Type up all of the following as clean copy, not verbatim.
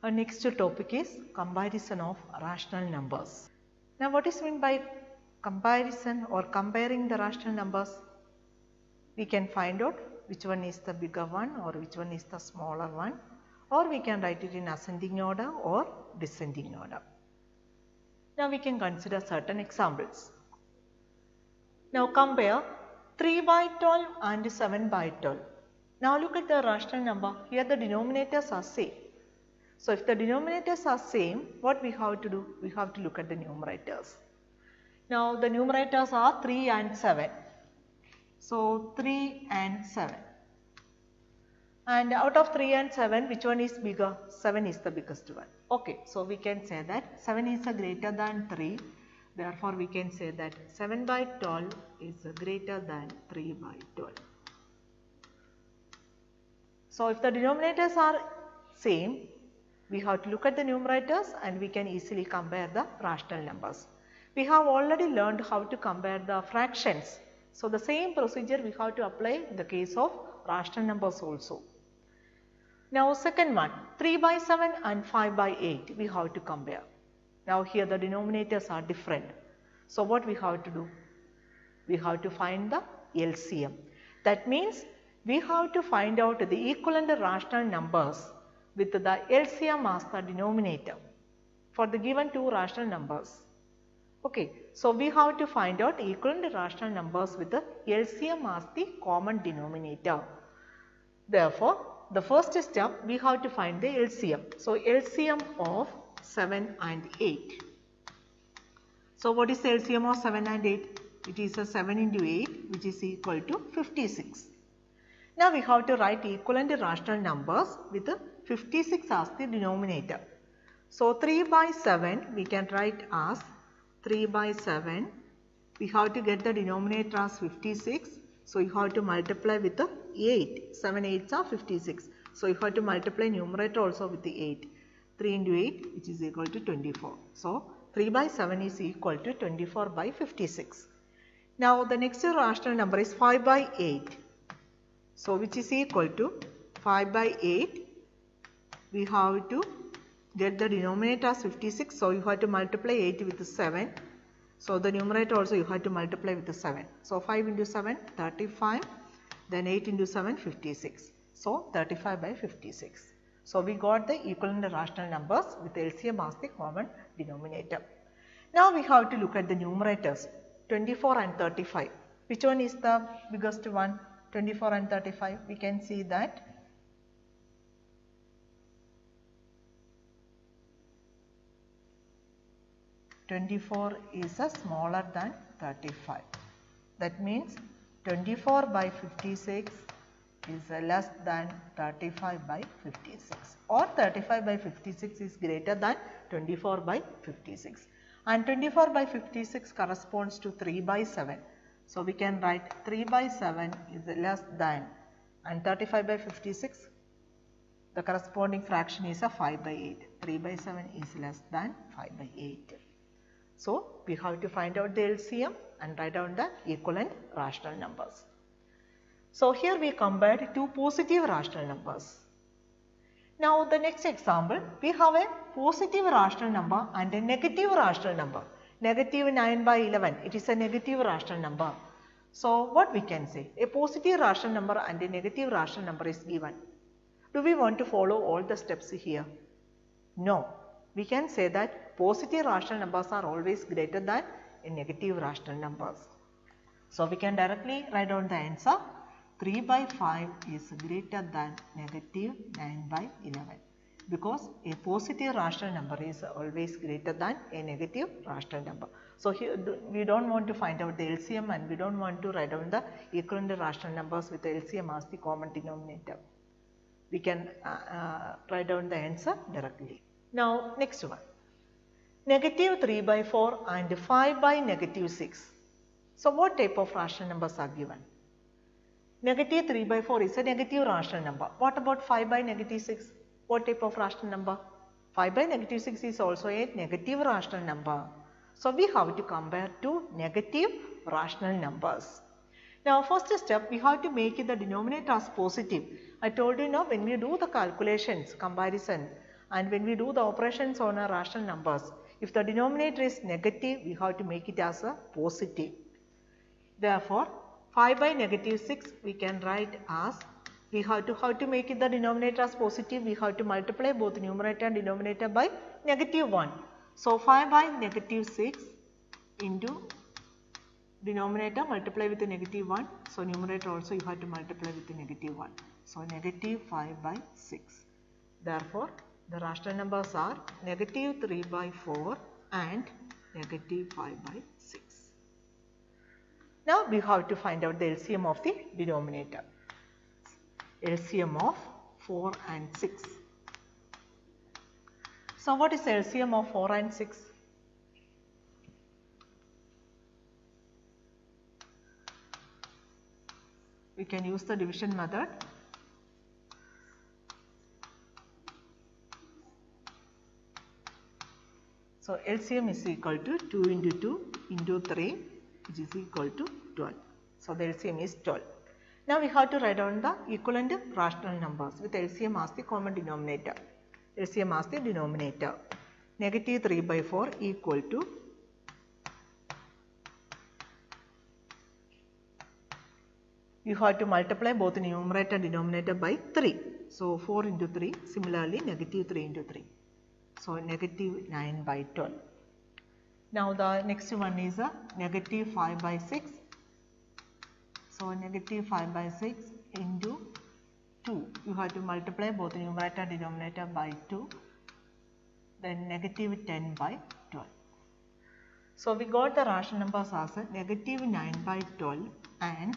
Our next topic is comparison of rational numbers. Now what is meant by comparison or comparing the rational numbers? We can find out which one is the bigger one or which one is the smaller one, or we can write it in ascending order or descending order. Now we can consider certain examples. Now compare 3 by 12 and 7 by 12. Now look at the rational number. Here the denominators are same. So if the denominators are same, what we have to do? We have to look at the numerators. Now the numerators are 3 and 7. So 3 and 7. And out of 3 and 7, which one is bigger? 7 is the biggest one. Okay, so we can say that 7 is greater than 3. Therefore, we can say that 7 by 12 is greater than 3 by 12. So if the denominators are same, we have to look at the numerators and we can easily compare the rational numbers. We have already learned how to compare the fractions. So the same procedure we have to apply in the case of rational numbers also. Now second one, 3 by 7 and 5 by 8 we have to compare. Now here the denominators are different. So what we have to do? We have to find the LCM. That means we have to find out the equivalent rational numbers with the LCM as the denominator for the given two rational numbers. Okay, so we have to find out equivalent rational numbers with the LCM as the common denominator. Therefore, the first step we have to find the LCM. So LCM of 7 and 8. So what is the LCM of 7 and 8? It is a 7 into 8 which is equal to 56. Now we have to write equivalent rational numbers with the 56 as the denominator. So 3 by 7 we can write as 3 by 7. We have to get the denominator as 56. So you have to multiply with the 8. 7 8s are 56. So you have to multiply numerator also with the 8. 3 into 8 which is equal to 24. So 3 by 7 is equal to 24 by 56. Now the next rational number is 5 by 8. So which is equal to 5 by 8. We have to get the denominator as 56. So you have to multiply 8 with 7. So the numerator also you have to multiply with 7. So 5 into 7 35. Then 8 into 7 56. So 35 by 56. So we got the equivalent rational numbers with LCM as the common denominator. Now we have to look at the numerators 24 and 35. Which one is the biggest one? 24 and 35. We can see that 24 is smaller than 35. That means 24 by 56 is less than 35 by 56, or 35 by 56 is greater than 24 by 56, and 24 by 56 corresponds to 3 by 7. So we can write 3 by 7 is less than, and 35 by 56 the corresponding fraction is a 5 by 8. 3 by 7 is less than 5 by 8. So we have to find out the LCM and write down the equivalent rational numbers. So here we compared two positive rational numbers. Now the next example, we have a positive rational number and a negative rational number. Negative 9 by 11, it is a negative rational number. So what we can say? A positive rational number and a negative rational number is given. Do we want to follow all the steps here? No. We can say that positive rational numbers are always greater than a negative rational numbers. So we can directly write down the answer. 3 by 5 is greater than negative 9 by 11, because a positive rational number is always greater than a negative rational number. So here we don't want to find out the LCM and we don't want to write down the equivalent rational numbers with the LCM as the common denominator. We can write down the answer directly. Now next one, negative 3 by 4 and 5 by negative 6. So what type of rational numbers are given? Negative 3 by 4 is a negative rational number. What about 5 by negative 6? What type of rational number? 5 by negative 6 is also a negative rational number. So we have to compare two negative rational numbers. Now first step, we have to make the denominator as positive. I told you now when we do the calculations, comparison, and when we do the operations on our rational numbers, if the denominator is negative, we have to make it as a positive. Therefore, 5 by negative 6 we can write as, we have to, how to make it the denominator as positive, we have to multiply both numerator and denominator by negative 1. So, 5 by negative 6 into denominator multiply with the negative 1. So, numerator also you have to multiply with the negative 1. So, negative 5 by 6. Therefore, the rational numbers are negative 3 by 4 and negative 5 by 6. Now, we have to find out the LCM of the denominator. LCM of 4 and 6. So, what is the LCM of 4 and 6? We can use the division method. So, LCM is equal to 2 into 2 into 3, which is equal to 12. So, the LCM is 12. Now, we have to write down the equivalent rational numbers with LCM as the common denominator. LCM as the denominator. Negative 3 by 4 equal to you have to multiply both numerator and denominator by 3. So, 4 into 3, similarly negative 3 into 3. So, negative 9 by 12. Now, the next one is a negative 5 by 6. So, negative 5 by 6 into 2. You have to multiply both numerator and denominator by 2. Then negative 10 by 12. So, we got the rational numbers as a negative 9 by 12 and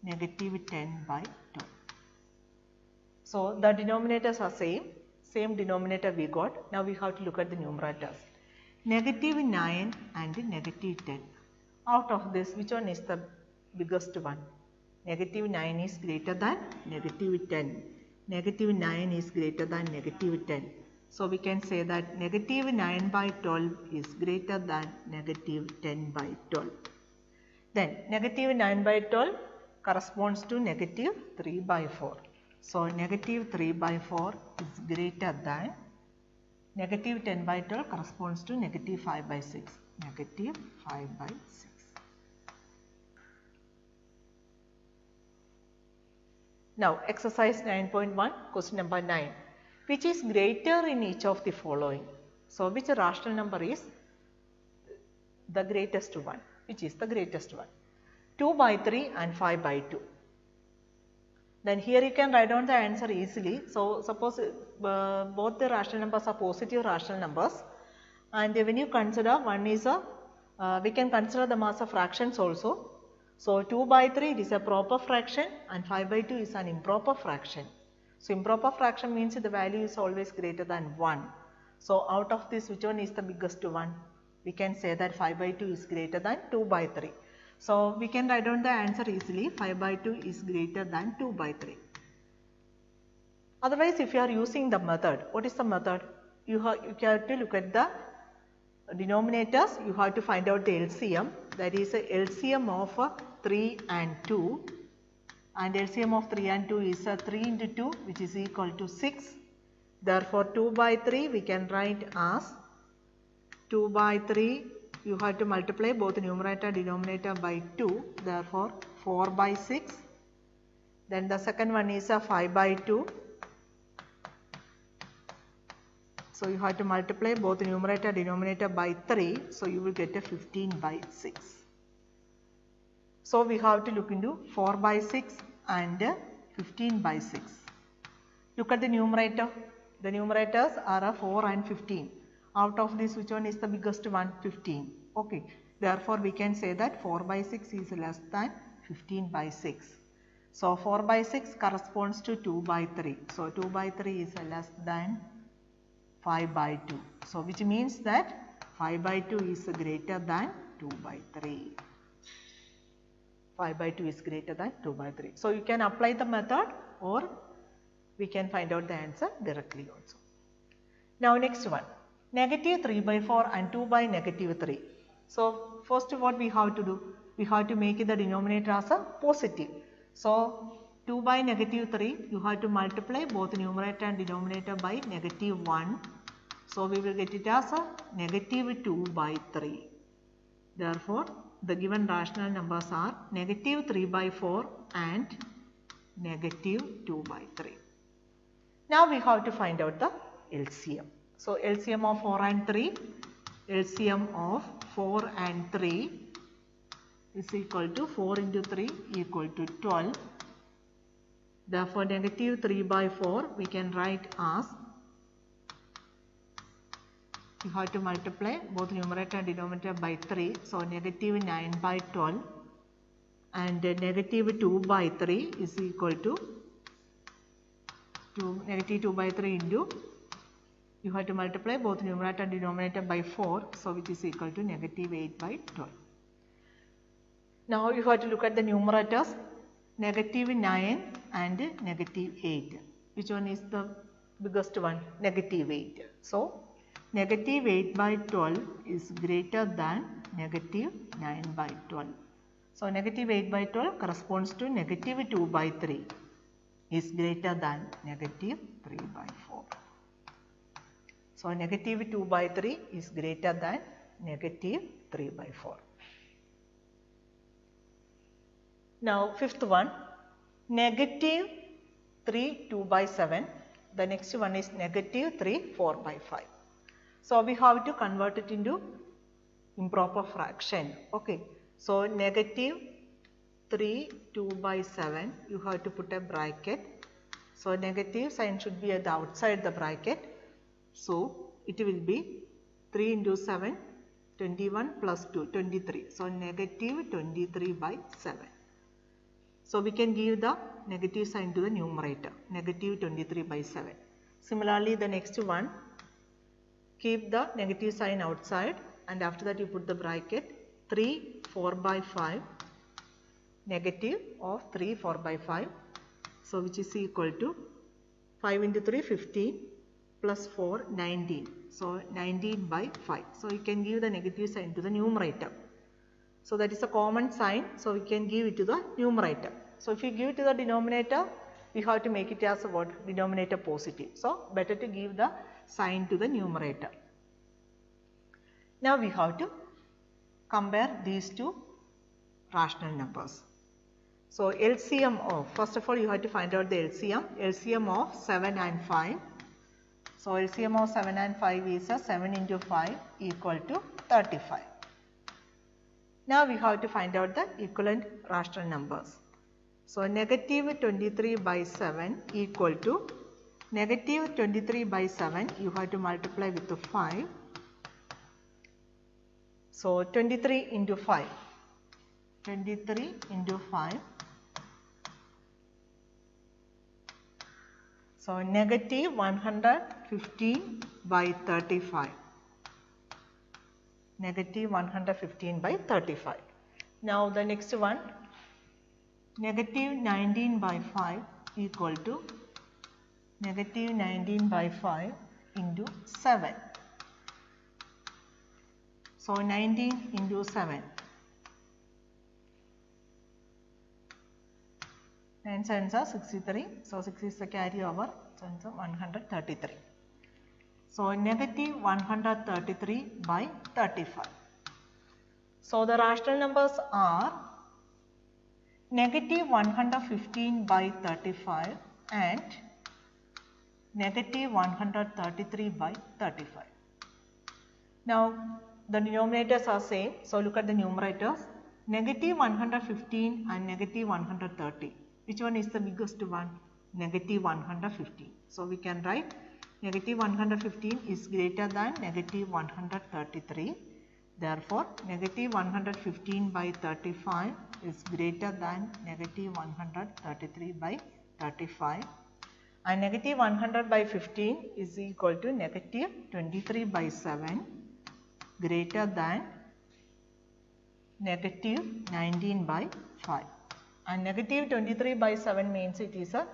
negative 10 by 12. So, the denominators are same denominator we got. Now, we have to look at the numerators. Negative 9 and negative 10. Out of this, which one is the biggest one? Negative 9 is greater than negative 10. Negative 9 is greater than negative 10. So, we can say that negative 9 by 12 is greater than negative 10 by 12. Then, negative 9 by 12 corresponds to negative 3 by 4. So, negative 3 by 4 is greater than negative 10 by 12 corresponds to negative 5 by 6. Negative 5 by 6. Now, exercise 9.1, question number 9. Which is greater in each of the following? So, which rational number is the greatest one? Which is the greatest one? 2 by 3 and 5 by 2. Then here you can write down the answer easily. So, suppose both the rational numbers are positive rational numbers, and when you consider one is a, we can consider them as a fractions also. So, 2 by 3 it is a proper fraction and 5 by 2 is an improper fraction. So, improper fraction means the value is always greater than 1. So, out of this which one is the biggest one? We can say that 5 by 2 is greater than 2 by 3. So, we can write down the answer easily. 5 by 2 is greater than 2 by 3. Otherwise, if you are using the method, what is the method? You have to look at the denominators. You have to find out the LCM. That is a LCM of 3 and 2. And LCM of 3 and 2 is 3 into 2, which is equal to 6. Therefore, 2 by 3 we can write as 2 by 3. You have to multiply both numerator and denominator by 2. Therefore, 4 by 6. Then the second one is 5 by 2. So, you have to multiply both numerator and denominator by 3. So, you will get a 15 by 6. So, we have to look into 4 by 6 and 15 by 6. Look at the numerator. The numerators are 4 and 15. Out of this, which one is the biggest one? 15. Okay. Therefore, we can say that 4 by 6 is less than 15 by 6. So, 4 by 6 corresponds to 2 by 3. So, 2 by 3 is less than 5 by 2. So, which means that 5 by 2 is greater than 2 by 3. 5 by 2 is greater than 2 by 3. So, you can apply the method or we can find out the answer directly also. Now, next one. Negative 3 by 4 and 2 by negative 3. So, first what we have to do? We have to make the denominator as a positive. So, 2 by negative 3, you have to multiply both numerator and denominator by negative 1. So, we will get it as a negative 2 by 3. Therefore, the given rational numbers are negative 3 by 4 and negative 2 by 3. Now, we have to find out the LCM. So, LCM of 4 and 3, LCM of 4 and 3 is equal to 4 into 3 equal to 12. Therefore, negative 3 by 4 we can write as, you have to multiply both numerator and denominator by 3. So, negative 9 by 12 and negative 2 by 3 is equal to negative 2 by 3 into, you have to multiply both numerator and denominator by 4. So, which is equal to negative 8 by 12. Now, you have to look at the numerators, negative 9 and negative 8. Which one is the biggest one? Negative 8. So, negative 8 by 12 is greater than negative 9 by 12. So, negative 8 by 12 corresponds to negative 2 by 3 is greater than negative 3 by 4. So, negative 2 by 3 is greater than negative 3 by 4. Now, fifth one, negative 3 2 by 7. The next one is negative 3 4 by 5. So, we have to convert it into improper fraction. Okay. So, negative 3 2 by 7, you have to put a bracket. So, negative sign should be at the outside the bracket. So, it will be 3 into 7, 21 plus 2, 23. So, negative 23 by 7. So, we can give the negative sign to the numerator, negative 23 by 7. Similarly, the next one, keep the negative sign outside and after that you put the bracket 3 4 by 5, negative of 3 4 by 5. So, which is equal to 5 into 3 15 plus 4 19. So, 19 by 5. So, you can give the negative sign to the numerator. So, that is a common sign. So, we can give it to the numerator. So, if you give it to the denominator, we have to make it as a what? Denominator positive. So, better to give the sign to the numerator. Now, we have to compare these two rational numbers. So, LCM of, first of all you have to find out the LCM. LCM of 7 and 5. So, LCM of 7 and 5 is a 7 into 5 equal to 35. Now, we have to find out the equivalent rational numbers. So, negative 23 by 7 equal to negative 23 by 7, you have to multiply with the 5. So, 23 into 5, 23 into 5. So, negative 115 by 35, negative 115 by 35. Now, the next one, negative 19 by 5 equal to negative 19 by 5 into 7. So, 19 into 7. 9 sevens are 63. So, 6 is the carry over. So, it's 133. So, negative 133 by 35. So, the rational numbers are negative 115 by 35 and negative 133 by 35. Now, the denominators are same. So, look at the numerators, negative 115 and negative 130. Which one is the biggest one? Negative 115. So, we can write negative 115 is greater than negative 133. Therefore, negative 115 by 35 is greater than negative 133 by 35. And negative 100 by 15 is equal to negative 23 by 7 greater than negative 19 by 5. And negative 23 by 7 means it is a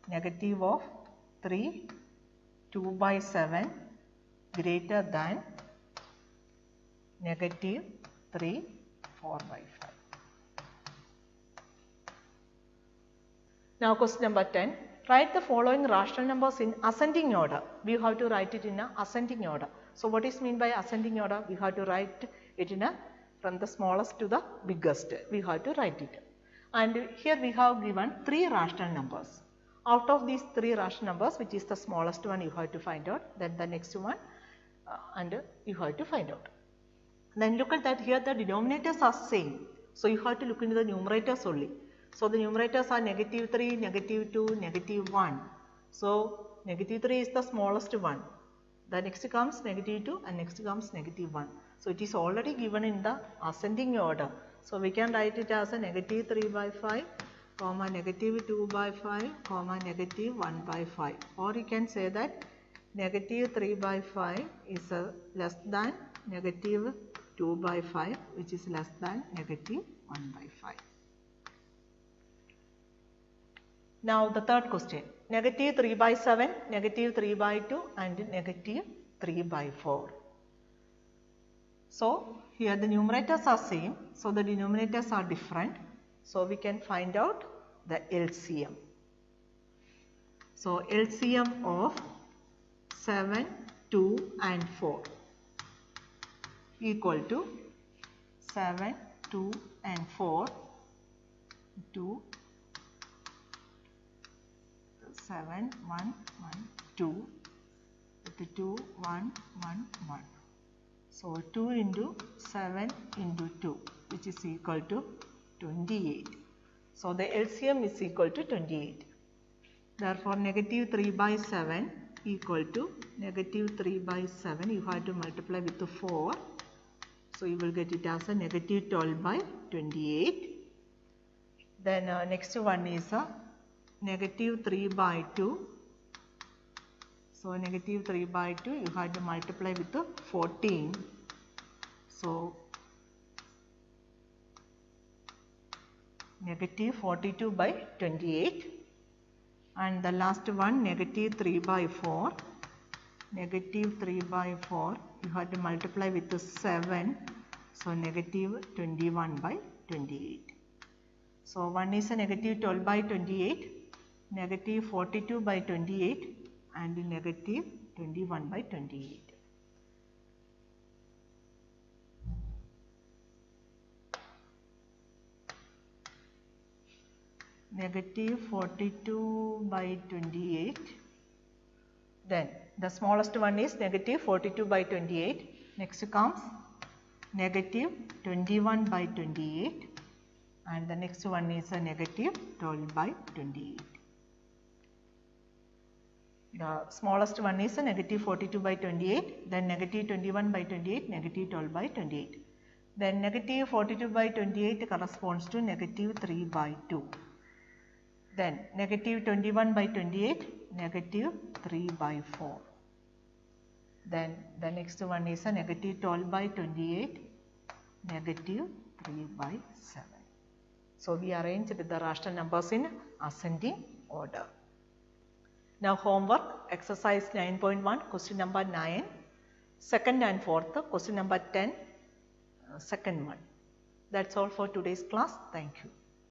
negative of 3 2 by 7 greater than negative 3 4 by 5. Now question number 10. Write the following rational numbers in ascending order. We have to write it in a ascending order. So what is mean by ascending order? We have to write it in a from the smallest to the biggest. We have to write it. And here we have given 3 rational numbers. Out of these 3 rational numbers, which is the smallest one, you have to find out. Then the next one and you have to find out. Then look at that, here the denominators are same. So you have to look into the numerators only. So the numerators are negative 3, negative 2, negative 1. So negative 3 is the smallest one. The next comes negative 2 and next comes negative 1. So it is already given in the ascending order. So we can write it as a negative 3 by 5, comma negative 2 by 5, comma negative 1 by 5. Or you can say that negative 3 by 5 is less than negative 2 by 5, which is less than negative 1 by 5. Now the third question, negative 3 by 7, negative 3 by 2 and negative 3 by 4. So here the numerators are same, so the denominators are different. So we can find out the LCM. So LCM of 7, 2 and 4 equal to 7, 2 and 4 to 7, 1, 1, 2 with 2, 1, 1, 1. So 2 into 7 into 2, which is equal to 28. So the LCM is equal to 28. Therefore negative 3 by 7 equal to negative 3 by 7. You have to multiply with the 4. So you will get it as a negative 12 by 28. Then next one is negative 3 by 2. So negative 3 by 2 you have to multiply with the 14. So negative 42 by 28. And the last one negative 3 by 4. Negative 3 by 4 you have to multiply with the 7. So negative 21 by 28. So one is a negative 12 by 28, negative 42 by 28 and negative 21 by 28. Negative 42 by 28. Then the smallest one is negative 42 by 28. Next comes negative 21 by 28 and the next one is a negative 12 by 28. The smallest one is a negative 42 by 28, then negative 21 by 28, negative 12 by 28. Then negative 42 by 28 corresponds to negative 3 by 2. Then negative 21 by 28, negative 3 by 4. Then the next one is a negative 12 by 28, negative 3 by 7. So we arranged the rational numbers in ascending order. Now homework, exercise 9.1, question number 9, second and fourth, question number 10, second one. That's all for today's class. Thank you.